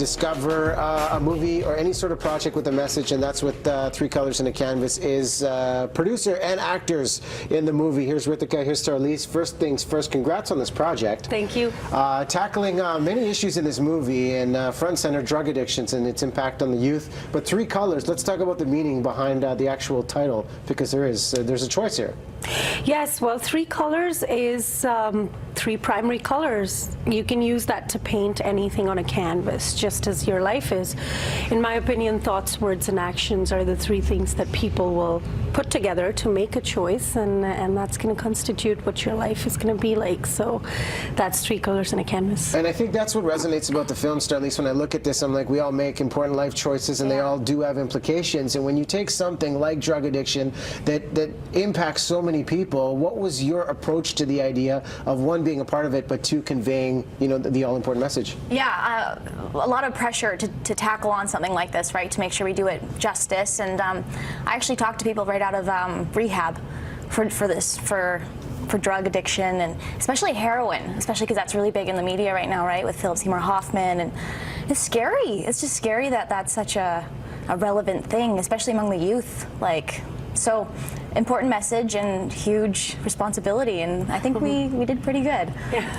discover a movie or any sort of project with a message, and that's what Three Colors in a Canvas is. Producer and actors in the movie. Here's Ritika, here's Starlise. First things first, congrats on this project. Thank you. Tackling many issues in this movie, and front and center drug addictions and its impact on the youth. But Three Colors, let's talk about the meaning behind the actual title, because there's a choice here. Yes, well, Three Colors is three primary colors. You can use that to paint anything on a canvas, just as your life is. In my opinion, thoughts, words, and actions are the three things that people will put together to make a choice, and that's going to constitute what your life is going to be like. So that's Three Colors in a Canvas. And I think that's what resonates about the film, Starlise. When I look at this, I'm like, we all make important life choices, and they all do have implications. And when you take something like drug addiction that impacts so many people, what was your approach to the idea of, one, being a part of it, but two, conveying, you know, the all-important message? Yeah, a lot of pressure to tackle on something like this, right, to make sure we do it justice. And I actually talked to people right out of rehab for drug addiction, and especially heroin, especially because that's really big in the media right now, right, with Philip Seymour Hoffman. And it's scary. It's just scary that that's such a relevant thing, especially among the youth. Like, so important message and huge responsibility, and I think we did pretty good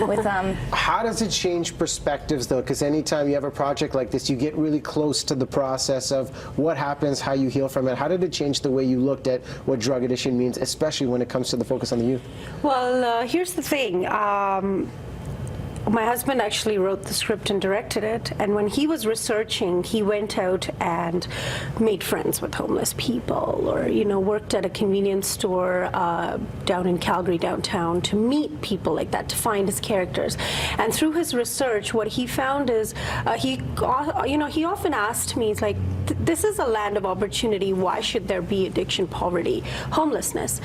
with How does it change perspectives, though? Because anytime you have a project like this, you get really close to the process of what happens, how you heal from it. How did it change the way you looked at what drug addiction means, especially when it comes to the focus on the youth? Well, here's the thing. My husband actually wrote the script and directed it, and when he was researching, he went out and made friends with homeless people, or, you know, worked at a convenience store down in Calgary downtown to meet people like that, to find his characters. And through his research, what he found is he often asked me, like, this is a land of opportunity. Why should there be addiction, poverty, homelessness?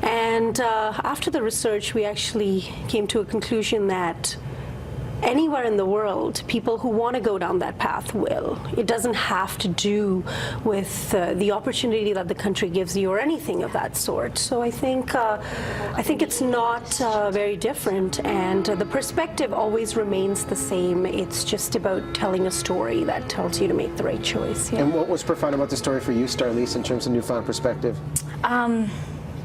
And after the research, we actually came to a conclusion that anywhere in the world, people who want to go down that path will. It doesn't have to do with the opportunity that the country gives you or anything of that sort. So I think it's not very different, and the perspective always remains the same. It's just about telling a story that tells you to make the right choice. Yeah. And what was profound about the story for you, Starlise, in terms of newfound perspective?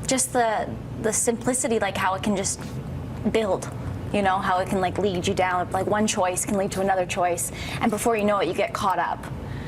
Just the simplicity, like how it can just build. You know, how it can like lead you down, like one choice can lead to another choice, and before you know it, you get caught up.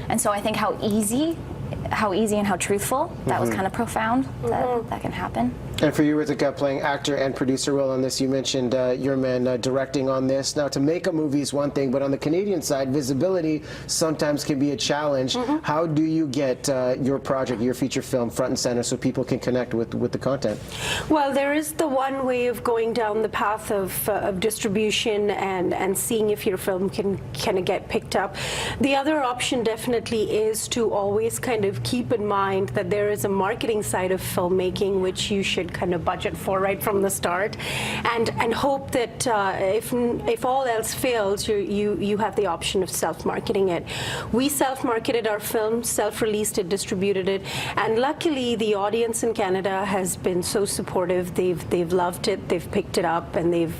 And so I think how easy and how truthful, that was kind of profound, that can happen. And for you, Ritika, playing actor and producer role on this, you mentioned your man directing on this. Now, to make a movie is one thing, but on the Canadian side, visibility sometimes can be a challenge. How do you get your project, your feature film, front and center so people can connect with the content? Well, there is the one way of going down the path of distribution and seeing if your film can kind of get picked up. The other option definitely is to always kind of keep in mind that there is a marketing side of filmmaking which you should kind of budget for right from the start, and hope that if all else fails, you have the option of self-marketing it. We self-marketed our film, self-released it, distributed it, and luckily the audience in Canada has been so supportive. They've loved it, they've picked it up, and they've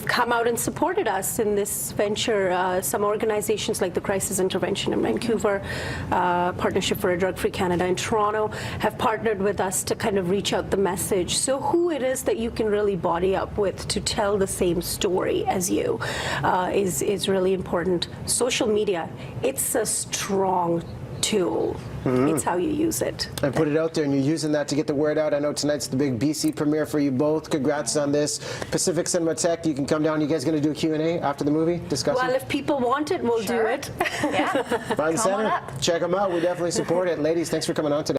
come out and supported us in this venture. Some organizations like the Crisis Intervention in Vancouver, Partnership for a Drug-Free Canada in Toronto, have partnered with us to kind of reach out the message. So who it is that you can really body up with to tell the same story as you is really important. Social media, it's a strong tool. It's how you use it. And put it out there, and you're using that to get the word out. I know tonight's the big BC premiere for you both. Congrats on this. Pacific Cinematheque, you can come down. You guys going to do a Q&A after the movie? Discuss Well, it? if people want it, we'll do it. Yeah. Front and center. Check them out. We definitely support it. Ladies, thanks for coming on today.